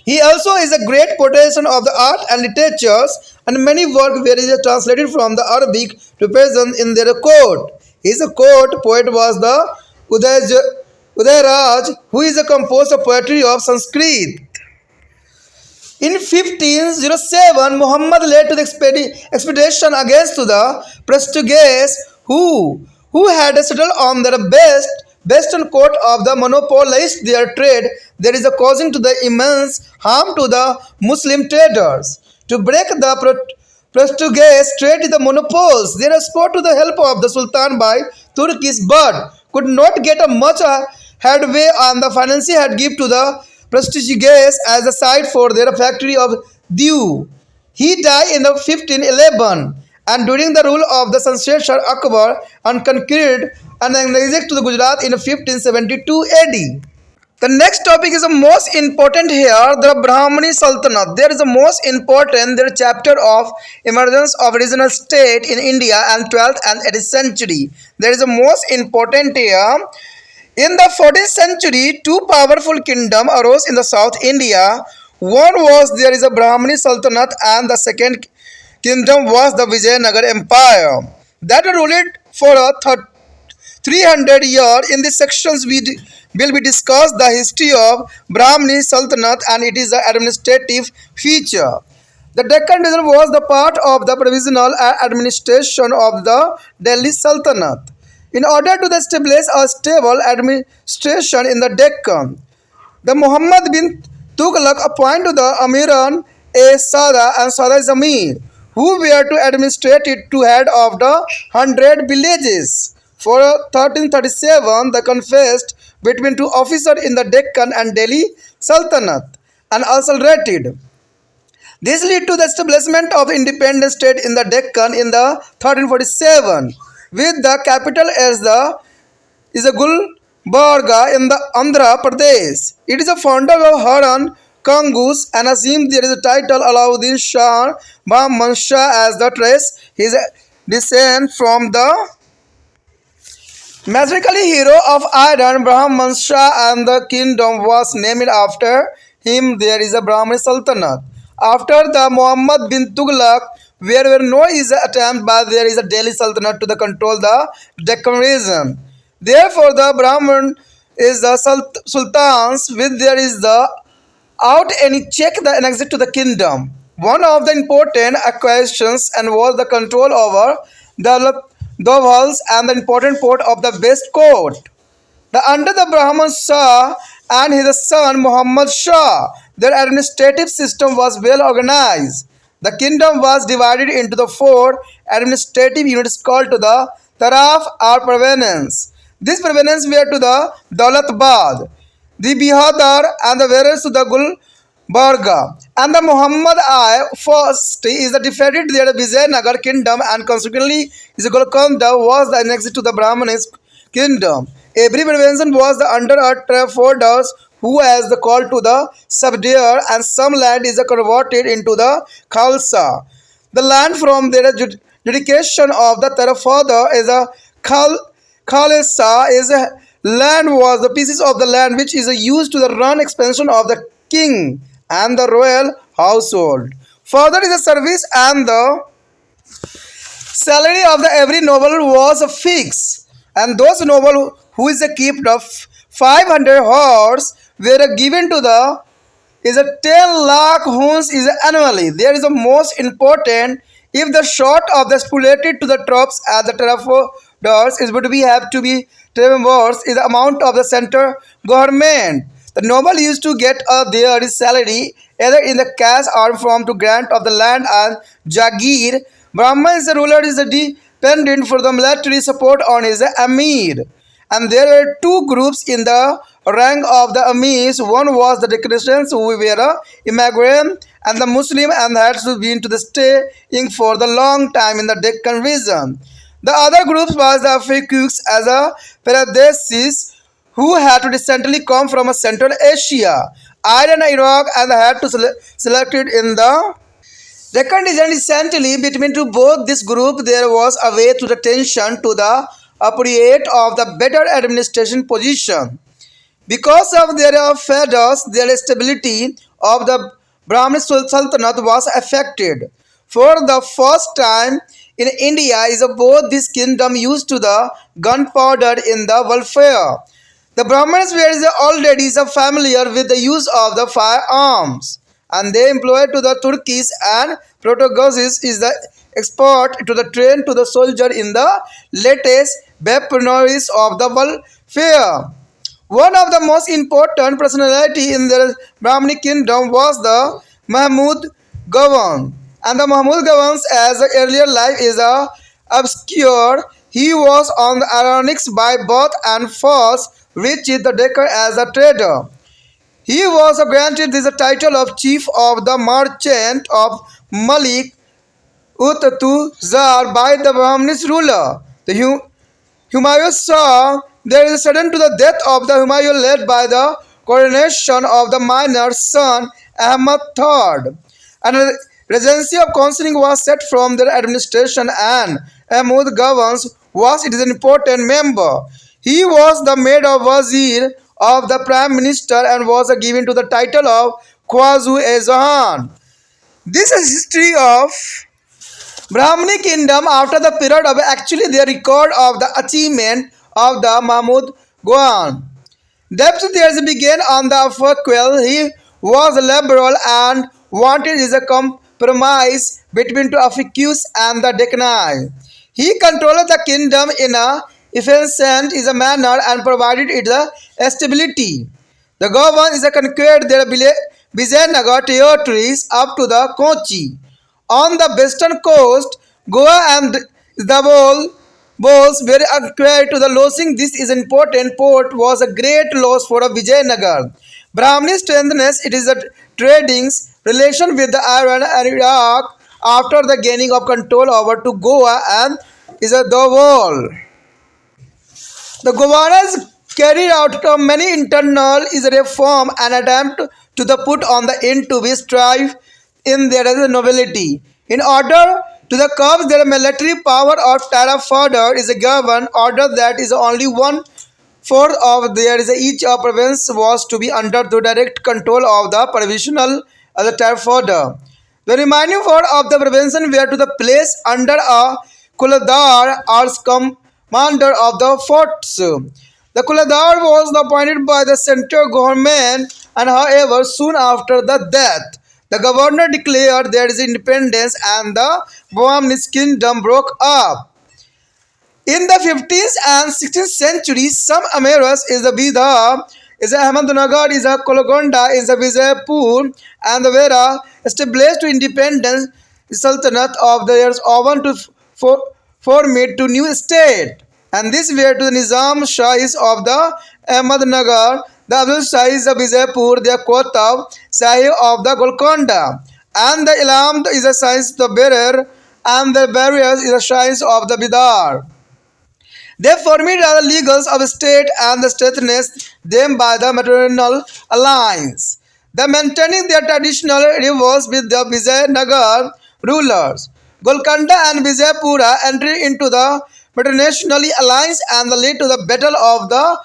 He also is a great potential of the art and literatures and many work where is translated from the Arabic to Persian in their court. His court poet was the Uday-Raj, who is a composer of poetry of Sanskrit. In 1507, Muhammad led to the expedition against the Portuguese who had settled on the western coast of the monopolized their trade. There is a causing to the immense harm to the Muslim traders. To break the Portuguese trade the monopoles, they responded to the help of the Sultan by Turkish but could not get a much headway on the finance had given to the Portuguese as a site for their factory of Diu. He died in the 1511 and during the rule of the Sensation Akbar and conquered and annexed to the Gujarat in 1572 AD. The next topic is the most important here, the Brahmani Sultanate. There is the most important their chapter of emergence of regional state in India and 12th and 18th century. There is the most important here. In the 14th century, two powerful kingdoms arose in the South India. One was there is a Brahmani Sultanate and the second kingdom was the Vijayanagara Empire. That ruled for a 300 years. In these sections, will be discussed the history of Brahmani Sultanate and it is the administrative feature. The Deccan region was the part of the provisional administration of the Delhi Sultanate. In order to establish a stable administration in the Deccan, the Muhammad bin Tughlaq appointed the Amiran a Sada and Sada is Amir, who were to administrate it to head of the 100 villages. For 1337, the confessed between two officers in the Deccan and Delhi Sultanate and also rated. This led to the establishment of independent state in the Deccan in the 1347, with the capital as the is a Gulbarga in the Andhra Pradesh. It is a founder of Haran Kangus and assumed there is a title ALAUDDIN Shah Bahman Shah as the trace his descent from the magically hero of iron Brahman Shah and the kingdom was named after him. There is a Brahmani Sultanate. After the Muhammad bin Tughlaq, where were no is attempt but there is a Delhi Sultanate to the control the Deccan region. Therefore, the Brahman is the sultans with there is the out any check the exit to the kingdom. one of the important acquisitions and was the control over the Mughals and the important port of the West Coast. Under the Brahman Shah and his son Muhammad Shah, their administrative system was well organized. The kingdom was divided into the four administrative units called to the Taraf or province. These provinces were to the Daulatbad, the Bihadar, and the various to the Gulbarga. And the Muhammad I first is the defeated their Vijayanagar kingdom and consequently his Golconda was the annexed to the Brahmanes kingdom. Every province was the under a trefolders who has the call to the subduer and some land is converted into the Khalsa. The land from their dedication of the Theravada is a Khalsa is a land was the pieces of the land which is used to the run expansion of the king and the royal household. Further is the service and the salary of the every noble was fixed, and those noble who is kept of 500 horse were given to the is a 10 lakh hoons is annually. There is a most important if the short of the stipulated to the troops at the terraformers is would be have to be reimbursed is the amount of the center government. The noble used to get their salary either in the cash or from to grant of the land and jagir. Brahman is the ruler is dependent for the military support on his Amir. And there were two groups in the rank of the Amirs. One was the Christians who were immigrant and the Muslim and had to be into the staying for the long time in the Deccan region. The other group was the Africans as a Paradesis who had to recently come from a Central Asia, Iran, Iraq, and had to selected in the Deccan region. Recently, between to both this group, there was a way to the tension to the appropriate of the better administration position. Because of their feathers, their stability of the Brahmin Sultanate was affected. For the first time in India, is both this kingdom used to the gunpowder in the welfare. The Brahmins were already familiar with the use of the firearms, and they employed to the Turkish and Portuguese is the expert to the train to the soldier in the latest weaponry of the welfare. One of the most important personality in the Brahminic kingdom was the Mahmud Gawan. And the Mahmud Gawan's as the earlier life is obscure. He was on the ironics by birth and first reached the Deccan as a trader. He was granted this title of chief of the merchant of Malik Uttu-Zar by the Brahminist ruler. The Humayun saw there is sudden to the death of the Humayun led by the coronation of the minor son Ahmad III. And a regency of counseling was set from their administration and Ahmad Gawans was it is an important member. He was the maid of Wazir of the Prime Minister and was given to the title of Khwazu-e-Jahan. This is history of Brahminic kingdom after the period of actually the record of the achievement of the Mahmud Gawan. Depth there began on the Fakwel. He was liberal and wanted is a compromise between two Africus and the Deccan. He controlled the kingdom in a efficient is a manner and provided it the stability. The Gawan is a conquered their Vijayanagar territories up to the Kochi. On the western coast, Goa and the Bowls were acquired to the losing. This is important port was a great loss for a Vijayanagar. Brahmini strengthens it is a trading relation with the Iran and Iraq after the gaining of control over to Goa and is a the wall. The governors carried out many internal is reform and attempt to the put on the end to be strive in their nobility. In order to the curb their military power of Tara further is a governed order that is only one fourth of there is each province was to be under the direct control of the provisional of the Tara further. The remaining four of the province were to the place under a Kuladar as commander of the forts. The Kuladar was appointed by the central government and however soon after the death the governor declared there is independence and the Brahmin's kingdom broke up. In the 15th and 16th centuries, some Amiras is the Bidha, is the Ahmednagar, is the Kologonda, is the Vizaypur, and the Vera established to independence Sultanate of the years oven to form it to new state. And this were to the Nizam Shahis of the Ahmednagar, the Abdul Shahis of Vizaypur, the Kotab Sahib of the Golconda, and the Ilam is the Shahis of the Berer, and the Barriers is the Shahis of the Bidar. They formed the legals of state and the strengthened them by the maternal alliance. The maintaining their traditional rivals with the Vijayanagar rulers. Golconda and Vijaypura entered into the maternal alliance and led to the battle of the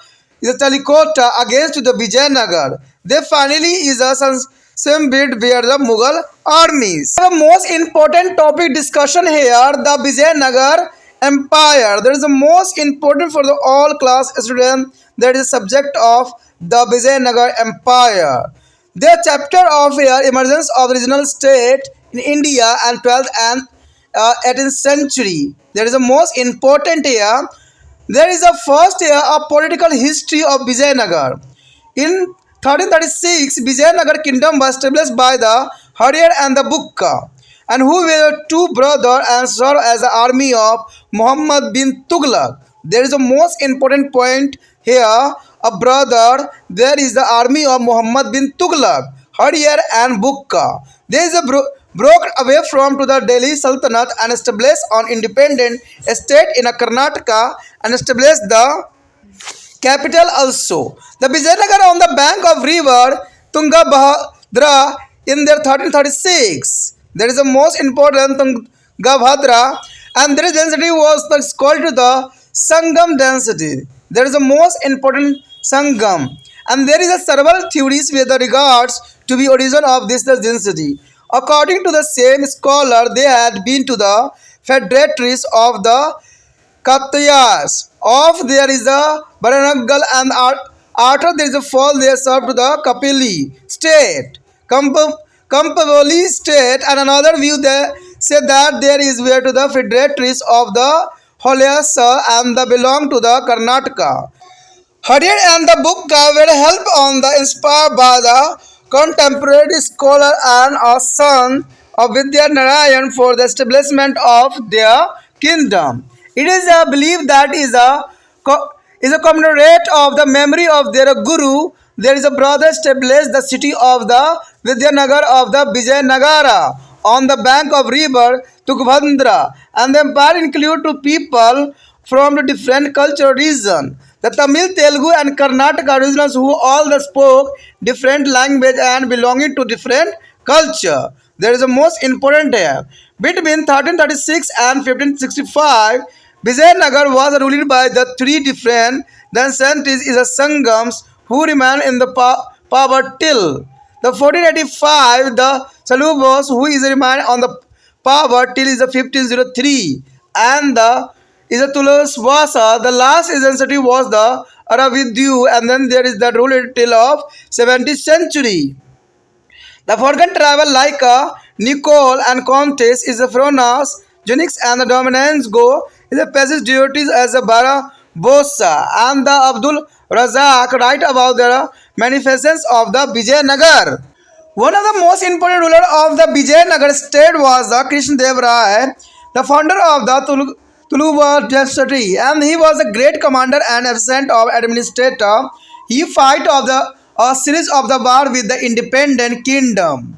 Talikota against the Vijayanagar. They finally is a assembled where the Mughal armies. The most important topic discussion here, the Vijayanagar Empire. That is the most important for the all class student. That is subject of the Vijayanagar Empire. The chapter of here emergence of regional state in India and 12th and 18th century. That is the most important here. There is a first year of political history of Vijayanagar. In 1336, Vijayanagar kingdom was established by the Harrier and the Bukka, and who were two brothers and served as the army of Muhammad bin Tughlaq. There is a most important point here. A brother, there is the army of Muhammad bin Tughlaq, Harrier and Bukka. There is a broke away from to the Delhi Sultanate and established an independent state in a Karnataka and established the capital also. The Vijayanagar on the bank of river Tungabhadra in their 1336. There is the most important Tungabhadra, and their density was called to the Sangam density. There is the most important Sangam, and there is a several theories with regards to the origin of this density. According to the same scholar, they had been to the federatories of the Katyas. Of there is a Baranagal, and after there is a fall, they served to the Kapili state, Kampavoli state, and another view they say that there is where to the federatories of the Holyasa and the belong to the Karnataka. Harrier and the Bukka were helped on the inspired by the contemporary scholar and a son of Vidya Narayan for the establishment of their kingdom. It is a belief that is a commemorate of the memory of their guru. There is a brother established the city of the Vidyanagar of the Vijayanagara on the bank of river Tugabhadra, and the empire include two people from the different cultural region. The Tamil, Telugu and Karnataka regions who all spoke different language and belonging to different culture. There is a most important here. Between 1336 and 1565, Vijayanagar was ruled by the three different then centuries is a Sangams who remained in the power till the 1485. The Salubos who is remained on the power till is the 1503, and the is a Tulaswasa. The last agency was the Aravidyu, and then there is the rule till of 17th century. The foreign travel like Nicole and Comtesse is a Fronas, Junix and the dominance go is a passage duties as a Barabosa, and the Abdul Razak write about the manifestations of the Vijayanagar. One of the most important rulers of the Vijayanagar state was the Krishna Dev Rai, the founder of the Tuluva dynasty, and he was a great commander and efficient of administrator. He fight of a series of the war with the independent kingdom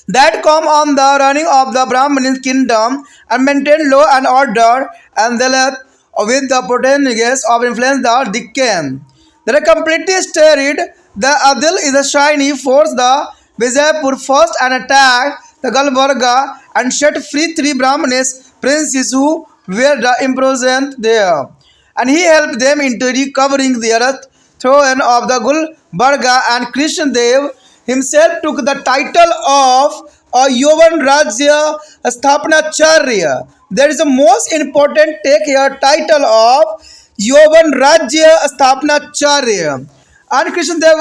that come on the running of the Brahmin kingdom and maintain law and order, and they left with the potentials of influence the Deccan. They are completely stirred. The Adil is a shiny force the Vijaypur first and attacked the Gulbarga and set free three Brahmins princes who were imprisoned there, and he helped them into recovering their throne of the Gulbarga, and Krishna Dev himself took the title of a Yovan Rajya Sthapanacharya. There is a most important take here title of Yovan Rajya Sthapanacharya. And Krishna Dev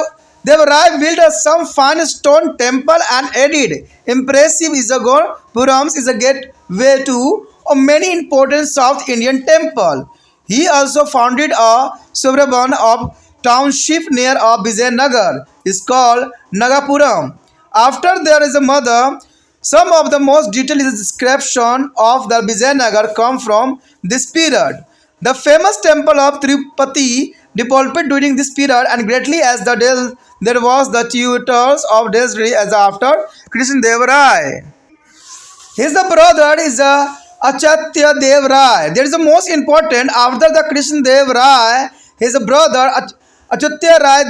Devarai built some fine stone temple and added impressive Purams is a gateway to many important South Indian temple. He also founded a suburban of township near Vijayanagar. It's called Nagapuram. After there is a mother, some of the most detailed description of the Vijayanagar come from this period. The famous temple of Tirupati developed during this period and greatly as there was the tutors of Desri as after Krishna Dev Rai. His the brother is Achatya Dev Rai. There is the most important after the Krishna Dev Rai. His brother Achatya Rai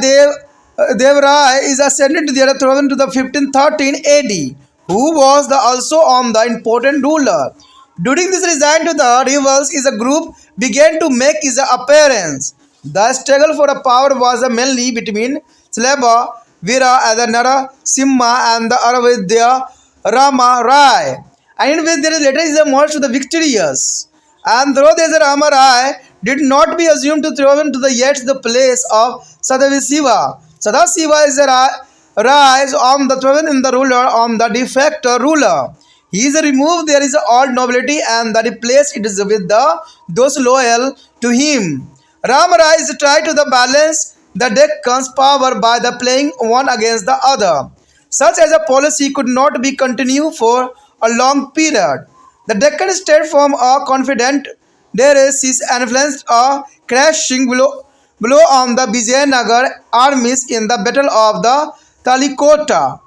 Dev Rai is ascended to the throne to the 1513 AD, who was also on the important ruler. During this resign to the rivals, is a group began to make his appearance. The struggle for the power was mainly between Sleba, Veera as a Narasimha and the Aravidya Rama Rai, and in which there is later is emerged to the victorious. And though there is a Rama Rai did not be assumed to throw into the yet the place of Sadavisiva. Sadasiva is a rise on the throne in the ruler on the de facto ruler. He is removed, there is all nobility and the replaced it is with those loyal to him. Ramara is tried to the balance the Deccan's power by the playing one against the other. Such as a policy could not be continued for a long period. The Deccan state from a confident there is influenced a crashing blow on the Vijayanagar armies in the battle of the Talikota.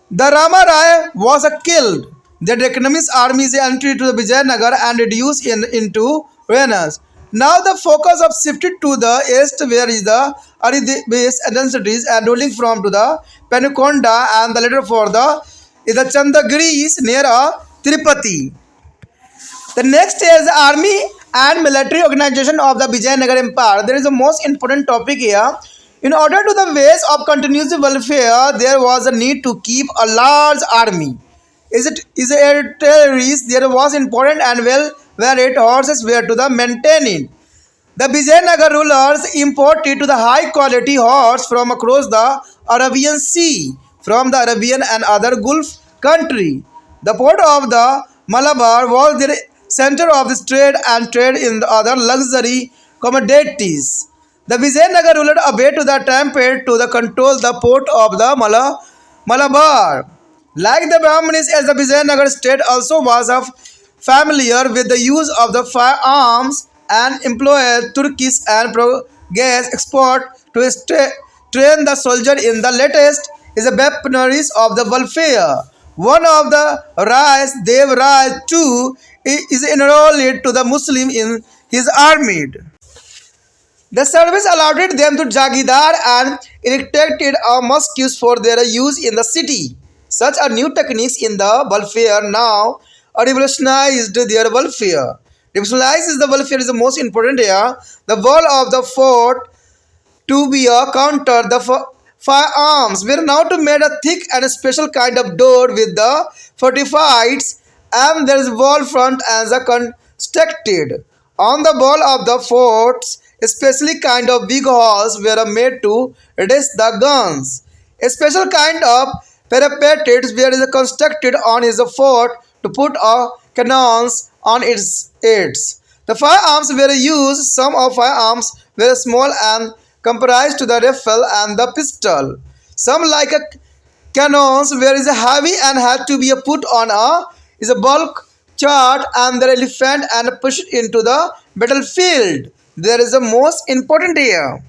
The Rama Rai was killed. The Deccanese armies entered to the Vijayanagar and reduced into ruins. Now the focus of shifted to the east where is the Aridibis densities and ruling from to the Penukonda and the later for the is the Chandagiris near Tirupati. The next is the army and military organization of the Vijayanagar Empire. There is the most important topic here. In order to the ways of continuous welfare, there was a need to keep a large army. Is it territories? There was important and well varied horses were to the maintaining. The Vijayanagar rulers imported to the high quality horse from across the Arabian Sea, from the Arabian and other Gulf country. The port of the Malabar was the center of this trade and trade in the other luxury commodities. The Vijayanagar ruler obeyed to the template to the control the port of the Malabar. Like the Brahmanis, as the Vijayanagar state also was familiar with the use of the firearms and employed Turkish and gas export to train the soldier in the latest is the weaponries of the welfare. One of the Rais, Dev Rai too, is enrolled to the Muslim in his army. The service allowed them to Jagidar and erected mosques for their use in the city. Such are new techniques in the welfare now revolutionized their welfare. Revolutionized the welfare is the most important here. The wall of the fort to be a counter the firearms were now to made a thick and a special kind of door with the fortified and there is wall front as a constructed. On the wall of the forts, especially kind of big halls were made to rest the guns. A special kind of parapets were constructed on his fort to put cannons on its heads. The firearms were used. Some of firearms were small and comprised to the rifle and the pistol. Some like cannons were heavy and had to be put on a bulk chart and the elephant and pushed into the battlefield. There is the most important here.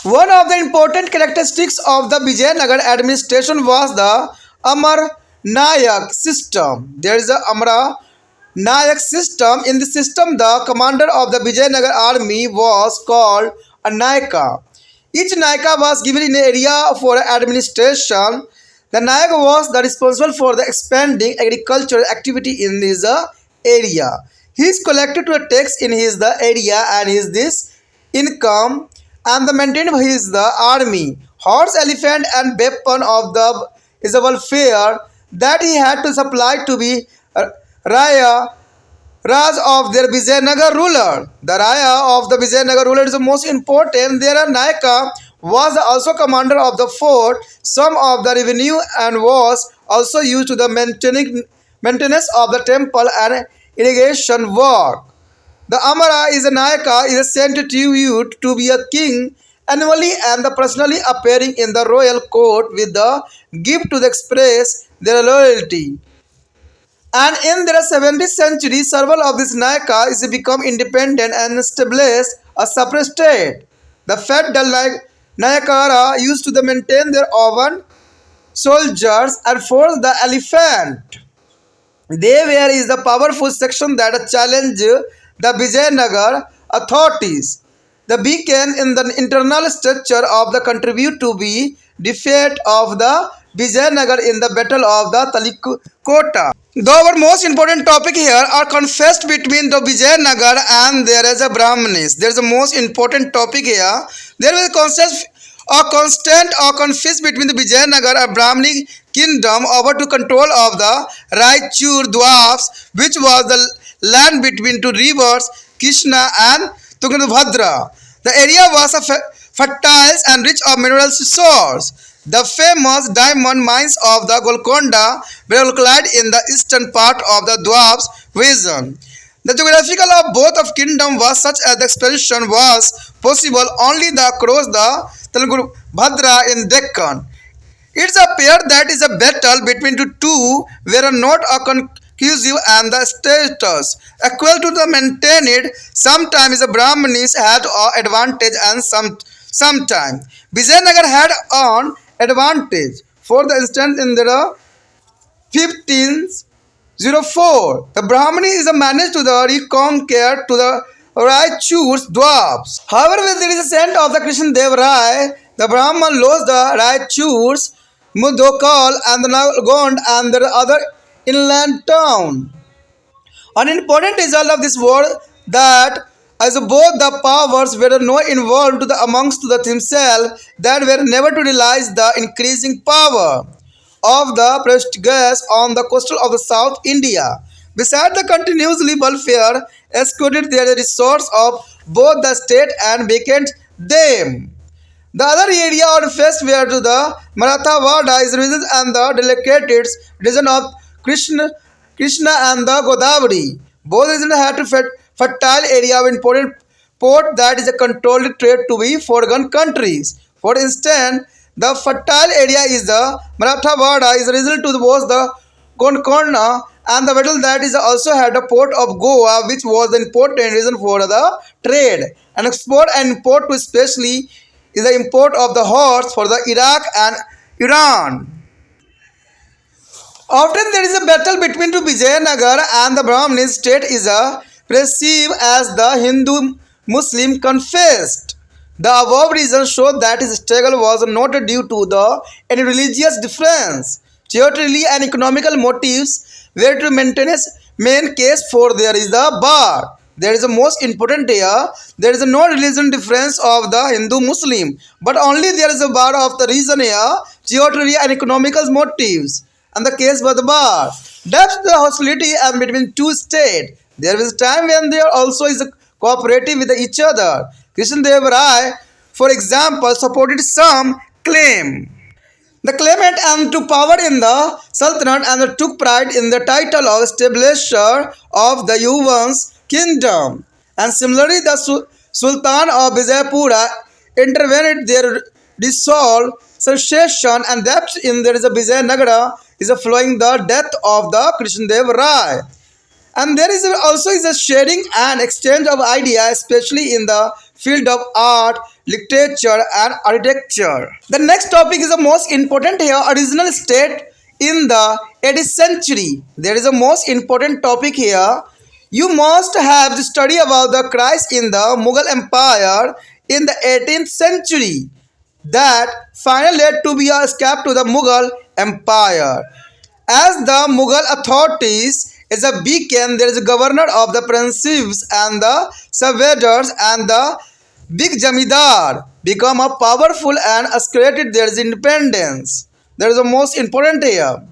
One of the important characteristics of the Vijayanagar administration was the Amar Nayak system. There is a Amra Nayak system. In the system, the commander of the Vijayanagar army was called a Nayaka. Each Nayaka was given an area for administration. The Nayak was the responsible for the expanding agricultural activity in his area. He is collected to a tax in his the area and his this income and the maintenance of his the army, horse, elephant, and weapon of the is a welfare that he had to supply to be Raya Raj of their Vijayanagar ruler. The Raya of the Vijayanagar ruler is the most important. Their Nayaka was also commander of the fort. Some of the revenue and was also used to the maintenance of the temple and irrigation work. The Amara is a Nayaka is sent to youth to be a king annually and personally appearing in the royal court with the gift to express their loyalty. And in the 17th century, several of these Nayakas become independent and established a separate state. The feudal Nayakara used to maintain their own soldiers and force the elephant. They were is the powerful section that challenged the Vijayanagar authorities. The beacon in the internal structure of the contribute to be defeat of the Vijayanagar in the battle of the Talikota. The our most important topic here are confessed between the Vijayanagar and there is a Brahmanis. There is a most important topic here. There is a constant or conflict between the Vijayanagar and Brahmani kingdom over to control of the Raichur Dwarfs, which was the land between two rivers, Krishna and Tungabhadra. The area was fertile and rich of mineral resources. The famous diamond mines of the Golconda were located in the eastern part of the Dwarfs region. The geographical of both of kingdom was such as the expansion was possible only across the Tungabhadra in Deccan. It appeared that is a battle between the two were not a conclusive and the status equal to the maintained. Sometimes the Brahmanis had an advantage and sometimes Vijayanagar had an advantage. For the instance, in the 1504, the Brahmani is managed to the reconquer to the Raichur's dwarfs. However, with the descent of the Krishna Dev Rai, the Brahman lost the Raichur's, Mudokal and the Nalgond and the other inland town. An important result of this war that as both the powers were not involved to the amongst the themselves, that were never to realize the increasing power of the Portuguese on the coastal of the South India. Besides the continuously welfare, escorted their resource of both the state and vacant them. The other area or first were to the Marathawada is region and the delicate region of Krishna and the Godavari. Both regions had to fertile area of important port that is a controlled trade to be foreign countries. For instance, the fertile area is the Marathawada is result to both the Konkorna and the battle that is also had a port of Goa, which was the important reason for the trade and export and import to especially is the import of the horse for the Iraq and Iran. Often there is a battle between the Vijayanagar and the Brahmin state is perceived as the Hindu-Muslim confessed. The above reasons show that his struggle was not due to any religious difference. Territorially and economical motives were to maintain his main case for there is the bar. There is a most important here. There is no religion difference of the Hindu-Muslim, but only there is a bar of the reason here, territorial and economical motives. And the case was the bar. Depth the hostility and between two states. There is a time when there also is a cooperative with each other. Krishna Dev Rai, for example, supported some claim. The claimant and took power in the Sultanate and took pride in the title of establisher of the Yuvan's kingdom. And similarly, the Sultan of Vijayapura intervened their dissolved succession and depth in there is a Vijayanagara is a flowing the death of the Krishna Dev Rai. And there is also is a sharing and exchange of ideas, especially in the field of art, literature and architecture. The next topic is the most important here, original state in the 18th century. There is a most important topic here. You must have to study about the Christ in the Mughal Empire in the 18th century that finally led to be a escape to the Mughal Empire. As the Mughal authorities is a beacon, there is a governor of the princes and the surveyors and the big Jamidar become a powerful and asserted their independence. There is a most important here.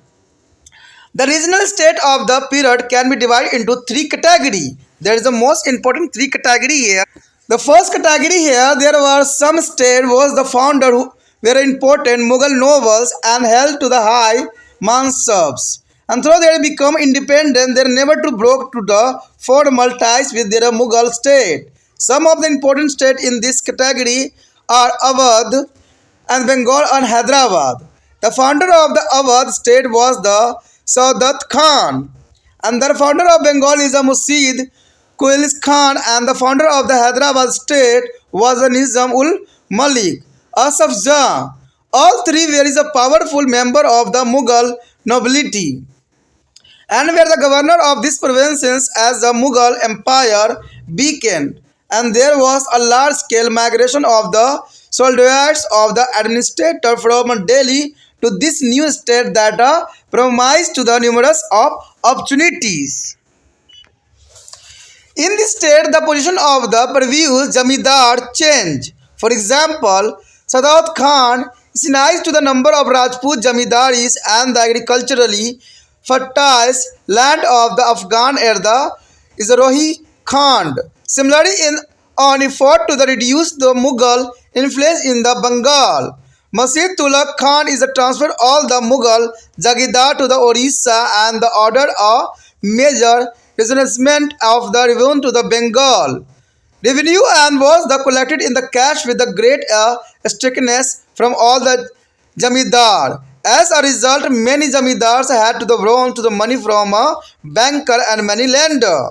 The regional state of the period can be divided into three categories. There is the most important three category here. The first category here, there were some state was the founder who were important Mughal nobles and held to the high mansabs. And though they become independent, they never to broke to the formal ties with their Mughal state. Some of the important states in this category are Awadh and Bengal and Hyderabad. The founder of the Awadh state was the Saudat Khan, and the founder of Bengal is a Musid Qulis Khan, and the founder of the Hyderabad state was a Nizam ul Malik Asaf Jah. All three were a powerful member of the Mughal nobility and were the governor of these provinces as the Mughal Empire began. And there was a large-scale migration of the soldiers of the administrator from Delhi to this new state that promised to the numerous of opportunities. In this state, the position of the previous Jamidar changed. For example, Sadat Khan is nice to the number of Rajput Jamidaris and the agriculturally fertile land of the Afghan era is Rohi Khan. Similarly, in an effort to reduce the Mughal influence in the Bengal, Masjid Tulak Khan is transferred all the Mughal Jagidar to the Orissa and the order a major reassessment of the revenue to the Bengal. Revenue and was the collected in the cash with the great strictness from all the Jamidar. As a result, many Jamidars had to borrow to the money from a banker and money lender.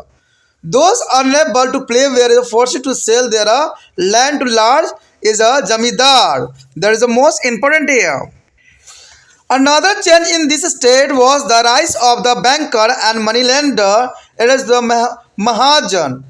Those unable to pay were forced to sell their land to large is a Jamidar. That is the most important here. Another change in this state was the rise of the banker and moneylender. It is the Mahajan.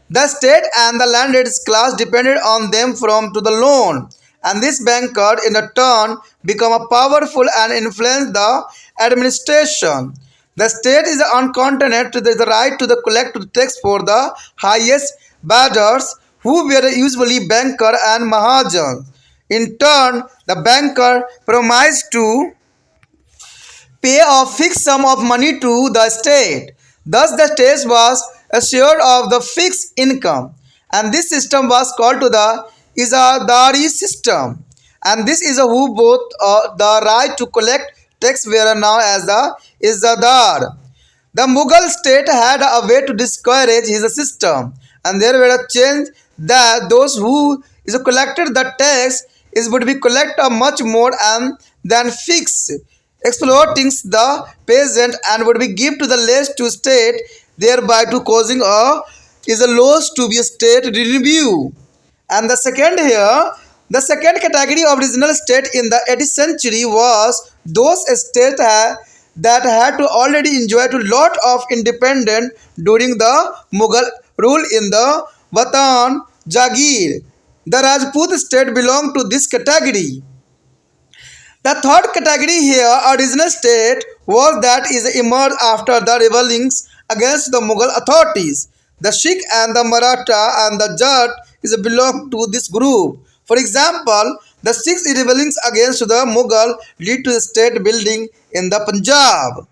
The state and the landed class depended on them from to the loan, and this banker in turn become a powerful and influence the administration. The state is uncontented to the right to the collect tax for the highest bidders, who were usually banker and Mahajan. In turn, the banker promised to pay a fixed sum of money to the state. Thus, the state was assured of the fixed income, and this system was called to the Izadari system. And this is who both the right to collect tax were now as the Izadar. The Mughal state had a way to discourage his system, and there were a change that those who is collected the tax is would be collect a much more and than fixed, exploiting the peasant and would be give to the less to state, thereby to causing a is a loss to be a state review. And the second here, the second category of regional state in the 18th century was those states that had to already enjoy a lot of independence during the Mughal rule in the Watan Jagir. The Rajput state belonged to this category. The third category here, a regional state, was that is emerged after the rebellings against the Mughal authorities. The Sikh and the Maratha and the Jat is belong to this group. For example, the Sikhs rebellions against the Mughal lead to the state building in the Punjab.